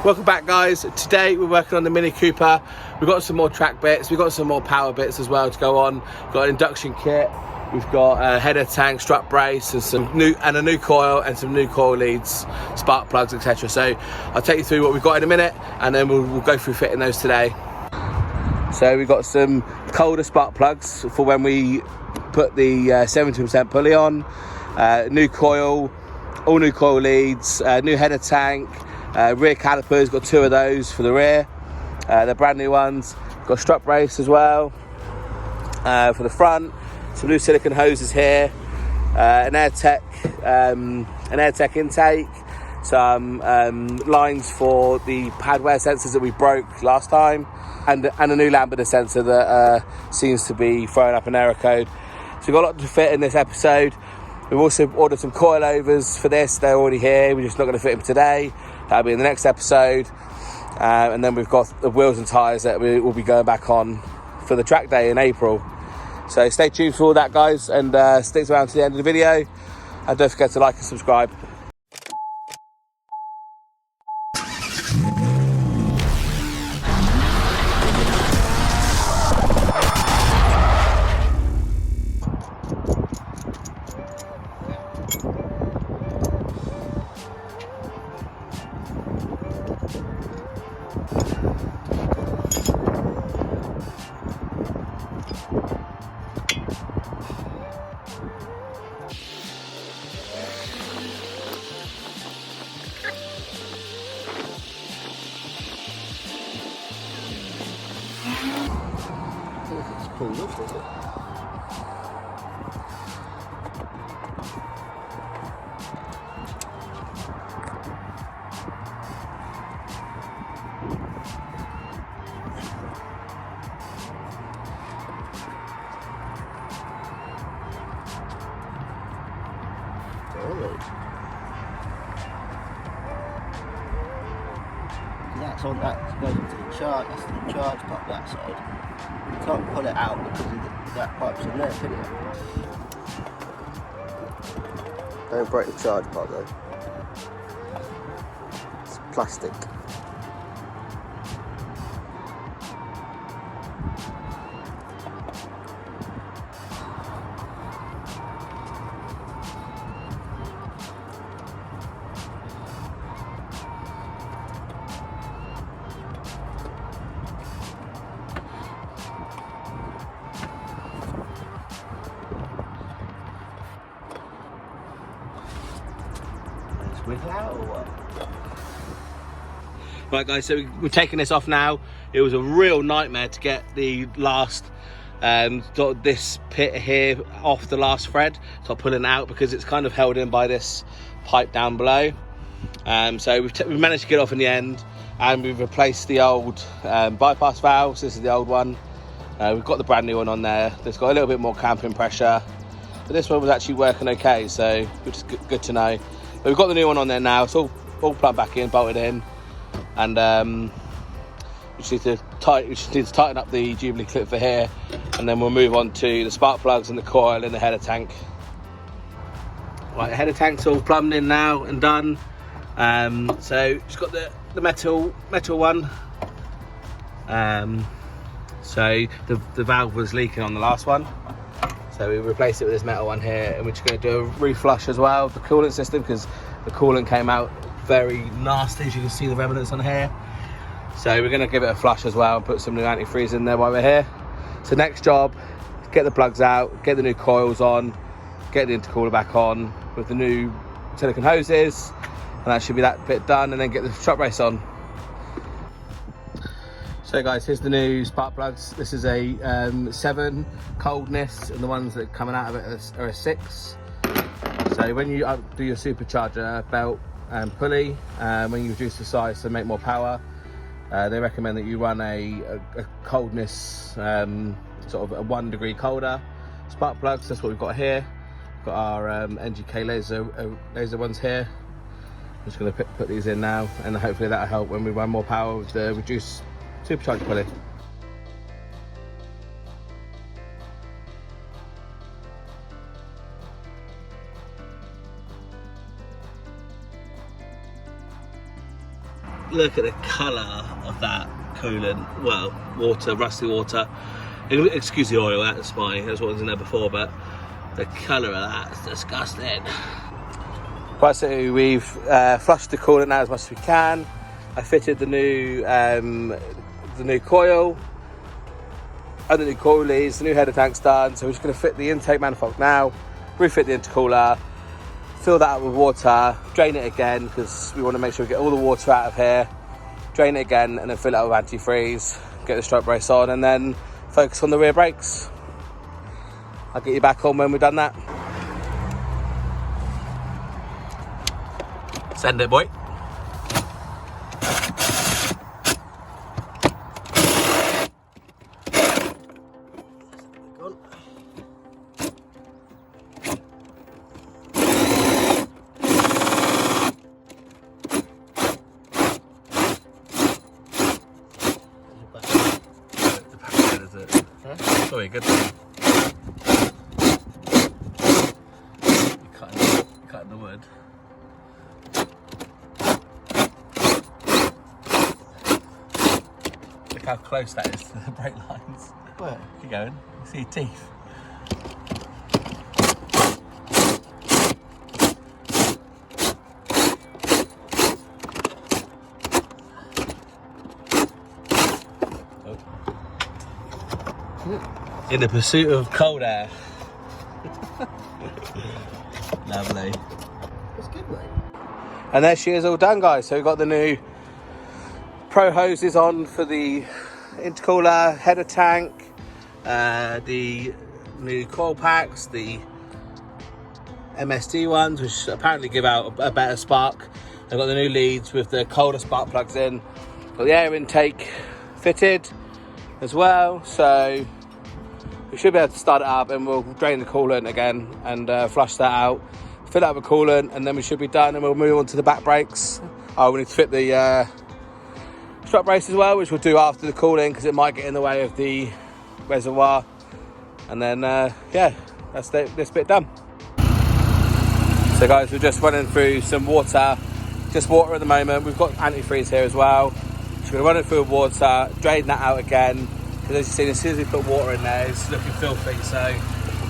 Welcome back, guys. Today we're working on the Mini Cooper. We've got some more track bits, we've got some more power bits as well to go on. We've got an induction kit, we've got a header tank, strut brace, and a new coil and some new coil leads, spark plugs, etc. So I'll take you through what we've got in a minute, and then we'll go through fitting those today. So we've got some colder spark plugs for when we put the 70% pulley on, new coil, all new coil leads, new header tank, rear calipers, got 2 of those for the rear, they're brand new ones. Got a strut brace as well for the front, some new silicone hoses here, an Airtec intake, some lines for the pad wear sensors that we broke last time, and a new lambda sensor that seems to be throwing up an error code. So we've got a lot to fit in this episode. We've also ordered some coilovers for this. They're already here. We're just not going to fit them today. That'll be in the next episode. And then we've got the wheels and tyres that we will be going back on for the track day in April. So stay tuned for all that, guys, and stick around to the end of the video. And don't forget to like and subscribe. It's pulled up, is it? That's on that goes into the charge. That's the charge pipe that side. You can't pull it out because that pipe's in there, can you? Don't break the charge pipe though. It's plastic. Wiggle out or what? Right, guys, so we're taking this off now. It was a real nightmare to get the last this pit here off the last thread. So I'm pulling it out because it's kind of held in by this pipe down below. So we've managed to get it off in the end, and we've replaced the old bypass valve. So this is the old one. We've got the brand new one on there. It's got a little bit more clamping pressure, but this one was actually working okay, so which is good to know. But we've got the new one on there now. It's all plugged back in, bolted in, and we just need to tighten up the Jubilee clip for here, and then we'll move on to the spark plugs and the coil and the header tank. Right, the header tank's all plumbed in now and done. So just got the metal one. So the valve was leaking on the last one, so we replaced it with this metal one here, and we're just going to do a reflush as well, the coolant system, because the coolant came out very nasty, as you can see the remnants on here. So we're going to give it a flush as well and put some new antifreeze in there while we're here. So next job, get the plugs out, get the new coils on, get the intercooler back on with the new silicone hoses, and that should be that bit done, and then get the strut brace on. So guys, here's the new spark plugs. This is a 7 coldness, and the ones that are coming out of it are a 6. So when you do your supercharger belt and pulley, when you reduce the size to make more power, they recommend that you run a coldness, sort of a 1 degree colder spark plugs. That's what we've got here. We've got our NGK laser ones here. I'm just going to put these in now, and hopefully that'll help when we run more power with the reduced supercharged pulley. look at the colour of that coolant. Well, water, rusty water. Excuse the oil, that's what was in there before, but the colour of that's disgusting. Right, so we've flushed the coolant out as much as we can. I fitted the new coil, and the new coil leads, the new header tank's done, so we're just going to fit the intake manifold now, refit the intercooler, fill that up with water, drain it again because we want to make sure we get all the water out of here, drain it again and then fill it up with antifreeze, get the strut brace on and then focus on the rear brakes. I'll get you back on when we've done that. Send it, boy. Sorry, good. You're cutting the wood. Look how close that is to the brake lines. Where? Keep going. You see your teeth. In the pursuit of cold air. Lovely. That's good, mate. And there she is, all done, guys. So we've got the new Pro hoses on for the intercooler, header tank, the new coil packs, the MSD ones, which apparently give out a better spark. I've got the new leads with the colder spark plugs in. Got the air intake fitted as well, so we should be able to start it up and we'll drain the coolant again and flush that out, fill it up with coolant, and then we should be done and we'll move on to the back brakes. Oh, we need to fit the strut brace as well, which we'll do after the cooling because it might get in the way of the reservoir. And then, yeah, that's this bit done. So guys, we're just running through some water, just water at the moment. We've got antifreeze here as well. So we're going to run it through with water, drain that out again. Because as you've seen, as soon as we put water in there, it's looking filthy. So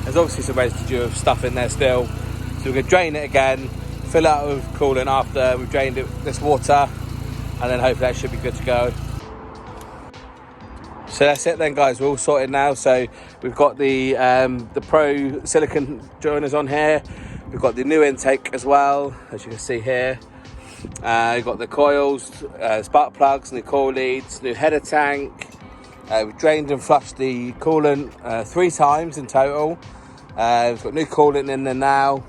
there's obviously some residue of stuff in there still. So we're going to drain it again, fill it out with coolant after we've drained this water, and then hopefully that should be good to go. So that's it then, guys. We're all sorted now. So we've got the Pro silicone joiners on here. We've got the new intake as well, as you can see here. We've got the coils, spark plugs, new coil leads, new header tank. We've drained and flushed the coolant 3 times in total. We've got new coolant in there now,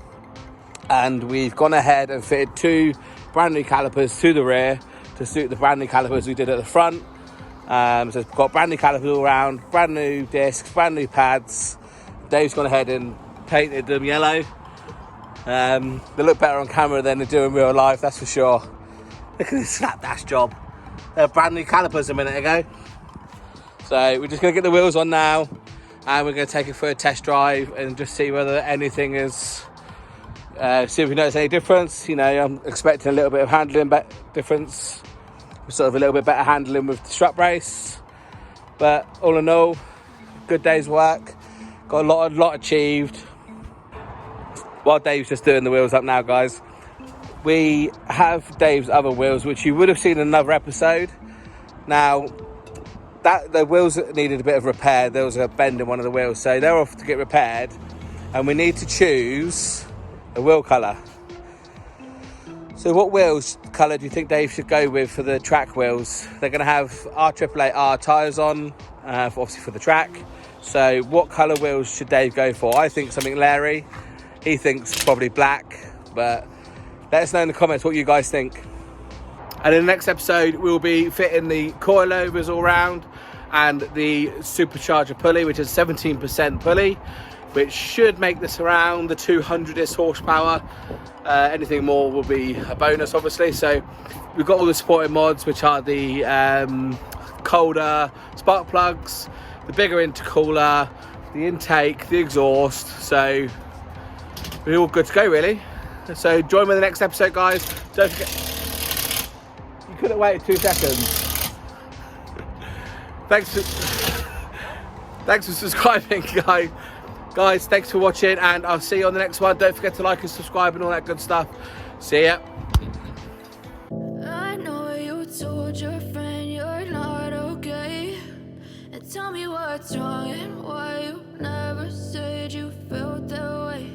and we've gone ahead and fitted 2 brand new calipers to the rear to suit the brand new calipers we did at the front. So we've got brand new calipers all around, brand new discs, brand new pads. Dave's gone ahead and painted them yellow. They look better on camera than they do in real life, that's for sure. Look at this slapdash job. They're brand new calipers a minute ago. So we're just going to get the wheels on now and we're going to take it for a test drive and just see whether anything is, see if we notice any difference. You know, I'm expecting a little bit of handling difference, sort of a little bit better handling with the strut brace. But all in all, good day's work. Got a lot achieved. While Dave's just doing the wheels up now, guys, we have Dave's other wheels, which you would have seen in another episode. Now, the wheels needed a bit of repair. There was a bend in one of the wheels, so they're off to get repaired, and we need to choose a wheel colour. So what wheels colour do you think Dave should go with for the track wheels? They're going to have R888R tyres on, obviously for the track. So what colour wheels should Dave go for? I think something Larry. He thinks probably black, but let us know in the comments what you guys think. And in the next episode, we'll be fitting the coilovers all round and the supercharger pulley, which is 17% pulley, which should make this around the 200-ish horsepower. Anything more will be a bonus, obviously. So we've got all the supporting mods, which are the colder spark plugs, the bigger intercooler, the intake, the exhaust. So we're all good to go, really. So join me in the next episode, guys. Don't forget, you couldn't wait 2 seconds. Thanks for subscribing, guys. Guys, thanks for watching, and I'll see you on the next one. Don't forget to like and subscribe and all that good stuff. See ya. I know you told your friend you're not okay, and tell me what's wrong and why you never said you felt that way.